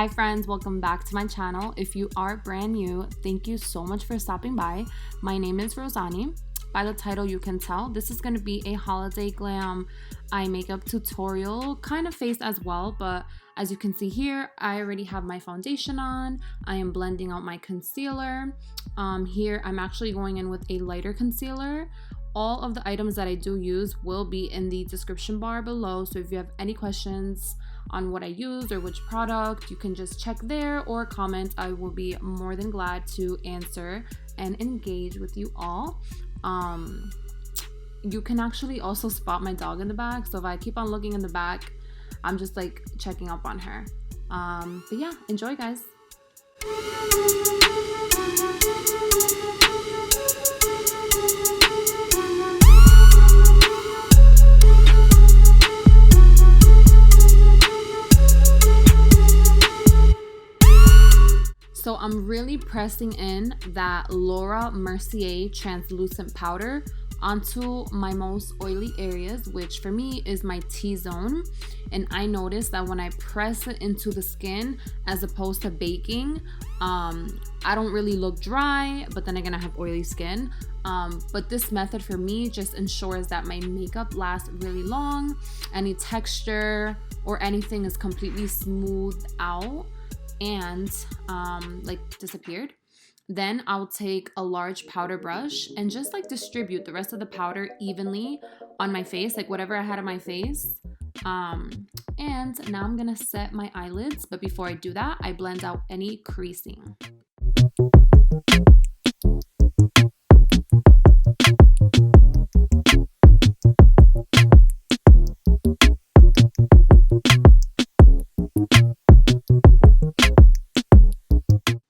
Hi friends, welcome back to my channel. If you are brand new, thank you so much for stopping by. My name is Rosanny. By the title you can tell, this is going to be a holiday glam eye makeup tutorial, kind of face as well, but as you can see here, I already have my foundation on. I am blending out my concealer. Here I'm actually going in with a lighter concealer. All of the items that I do use will be in the description bar below, so if you have any questions on what I used or which product, you can just check there or comment. I will be more than glad to answer and engage with you all. You can actually also spot my dog in the back, so if I keep on looking in the back, I'm just like checking up on her. But yeah, enjoy guys. So I'm really pressing in that Laura Mercier translucent powder onto my most oily areas, which for me is my T-zone. And I noticed that when I press it into the skin as opposed to baking, I don't really look dry, but then again I have oily skin. But this method for me just ensures that my makeup lasts really long, any texture or anything is completely smoothed out and like disappeared. Then I'll take a large powder brush and just like distribute the rest of the powder evenly on my face, like whatever I had on my face. And now I'm gonna set my eyelids, but before I do that, I blend out any creasing.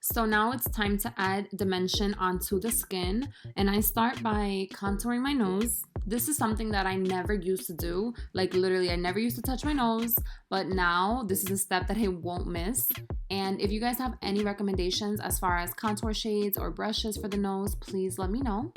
So now it's time to add dimension onto the skin, and I start by contouring my nose. This is something that I never used to do. Like literally, I never used to touch my nose, but now this is a step that I won't miss. And if you guys have any recommendations as far as contour shades or brushes for the nose, please let me know.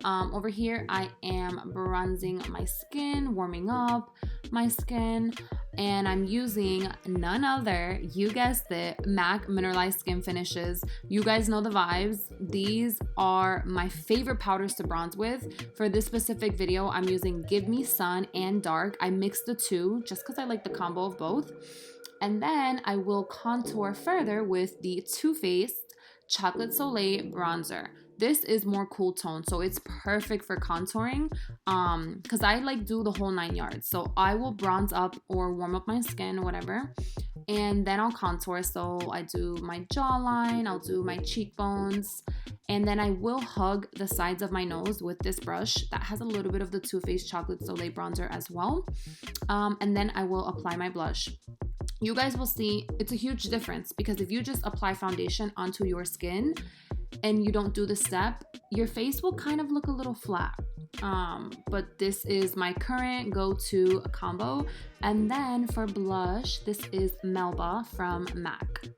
Over here, I am bronzing my skin, warming up my skin, and I'm using none other, you guessed it, MAC Mineralized Skin Finishes. You guys know the vibes. These are my favorite powders to bronze with. For this specific video, I'm using Give Me Sun and Dark. I mixed the two just because I like the combo of both. And then I will contour further with the Too Faced Chocolate Soleil Bronzer. This is more cool tone, so it's perfect for contouring because I like do the whole 9 yards. So I will bronze up or warm up my skin, whatever, and then I'll contour. So I do my jawline, I'll do my cheekbones, and then I will hug the sides of my nose with this brush that has a little bit of the Too Faced Chocolate Soleil Bronzer as well. And then I will apply my blush. You guys will see it's a huge difference because if you just apply foundation onto your skin and you don't do the step, your face will kind of look a little flat. But this is my current go-to combo. And then for blush, this is Melba from MAC.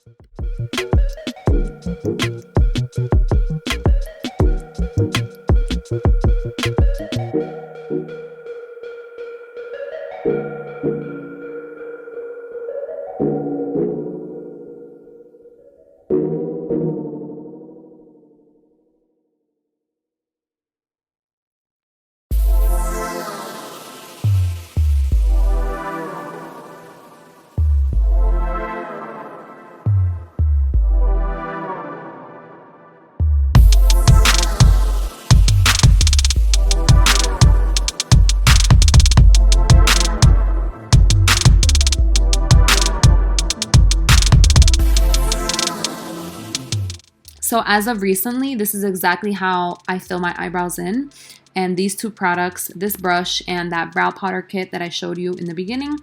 So as of recently, this is exactly how I fill my eyebrows in. And these two products, this brush and that brow powder kit that I showed you in the beginning,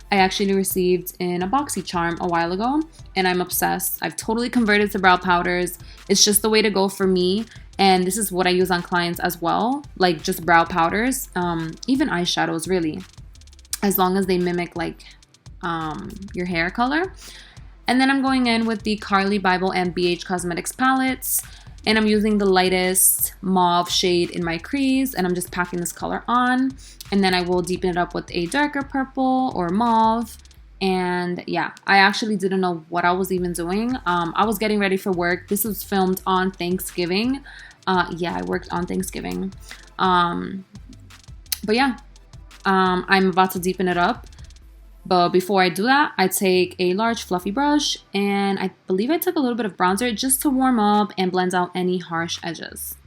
I actually received in a BoxyCharm a while ago, and I'm obsessed. I've totally converted to brow powders. It's just the way to go for me. And this is what I use on clients as well, like just brow powders, even eyeshadows really, as long as they mimic like your hair color. And then I'm going in with the Carly Bible and BH Cosmetics palettes. And I'm using the lightest mauve shade in my crease. And I'm just packing this color on. And then I will deepen it up with a darker purple or mauve. And yeah, I actually didn't know what I was even doing. I was getting ready for work. This was filmed on Thanksgiving. Yeah, I worked on Thanksgiving. But yeah, I'm about to deepen it up. But before I do that, I take a large fluffy brush, and I believe I took a little bit of bronzer just to warm up and blend out any harsh edges.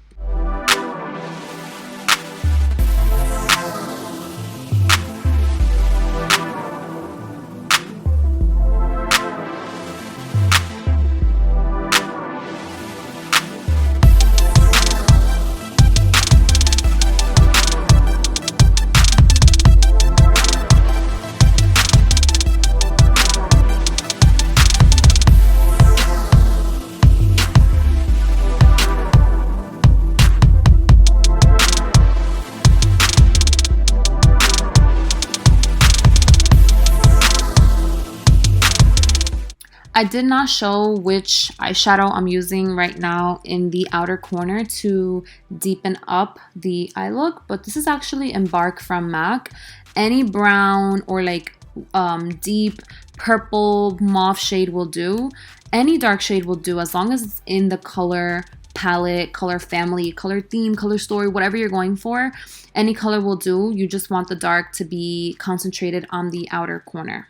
I did not show which eyeshadow I'm using right now in the outer corner to deepen up the eye look, but this is actually Embark from MAC. Any brown or like deep purple mauve shade will do. Any dark shade will do as long as it's in the color palette, color family, color theme, color story, whatever you're going for. Any color will do. You just want the dark to be concentrated on the outer corner.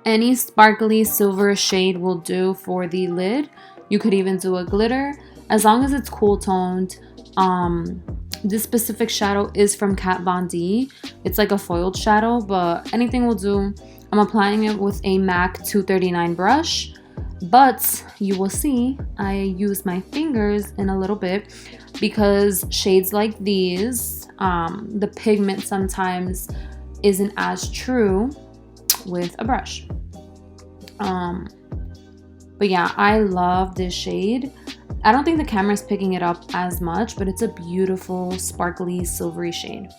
Any sparkly silver shade will do for the lid. You could even do a glitter as long as it's cool toned. This specific shadow is from Kat Von D. It's like a foiled shadow, but anything will do. I'm applying it with a MAC 239 brush, but you will see I use my fingers in a little bit because shades like these, the pigment sometimes isn't as true with a brush. But yeah, I love this shade. I don't think the camera is picking it up as much, but it's a beautiful sparkly silvery shade.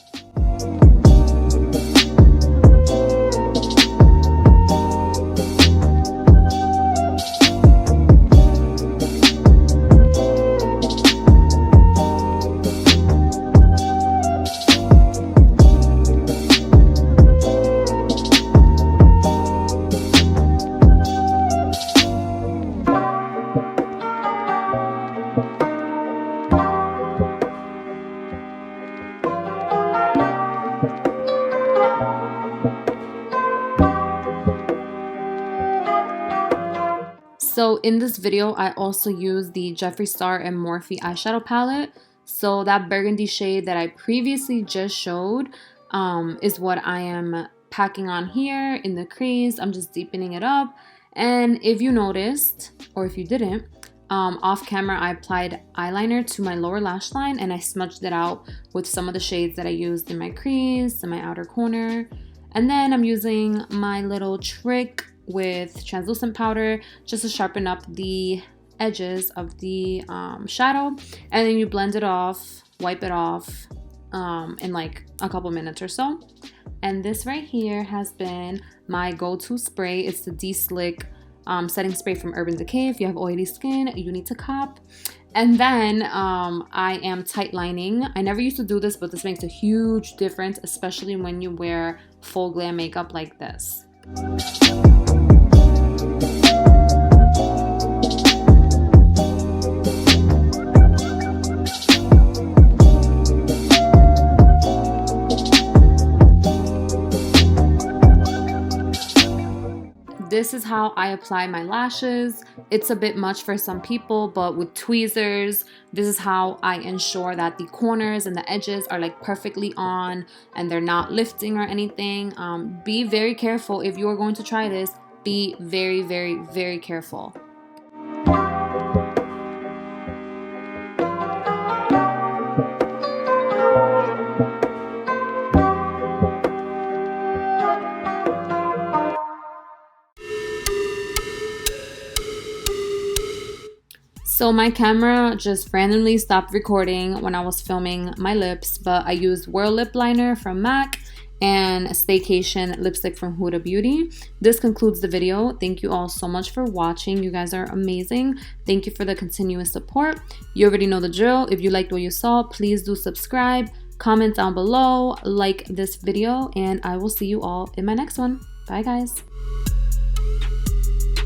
So in this video, I also use the Jeffree Star and Morphe eyeshadow palette. So that burgundy shade that I previously just showed is what I am packing on here in the crease. I'm just deepening it up. And if you noticed, or if you didn't, off camera I applied eyeliner to my lower lash line and I smudged it out with some of the shades that I used in my crease, in my outer corner. And then I'm using my little trick with translucent powder just to sharpen up the edges of the shadow, and then you blend it off, wipe it off in like a couple minutes or so. And this right here has been my go-to spray. It's the De-Slick setting spray from Urban Decay. If you have oily skin, you need to cop. And then I am tight lining. I never used to do this, but this makes a huge difference, especially when you wear full glam makeup like this. This is how I apply my lashes. It's a bit much for some people, but with tweezers, this is how I ensure that the corners and the edges are like perfectly on and they're not lifting or anything. Be very careful if you are going to try this. Be very, very, very careful. So my camera just randomly stopped recording when I was filming my lips, but I used World Lip Liner from MAC and Staycation lipstick from Huda Beauty. This concludes the video. Thank you all so much for watching. You guys are amazing. Thank you for the continuous support. You already know the drill. If you liked what you saw, please do subscribe, comment down below, like this video, and I will see you all in my next one. Bye guys.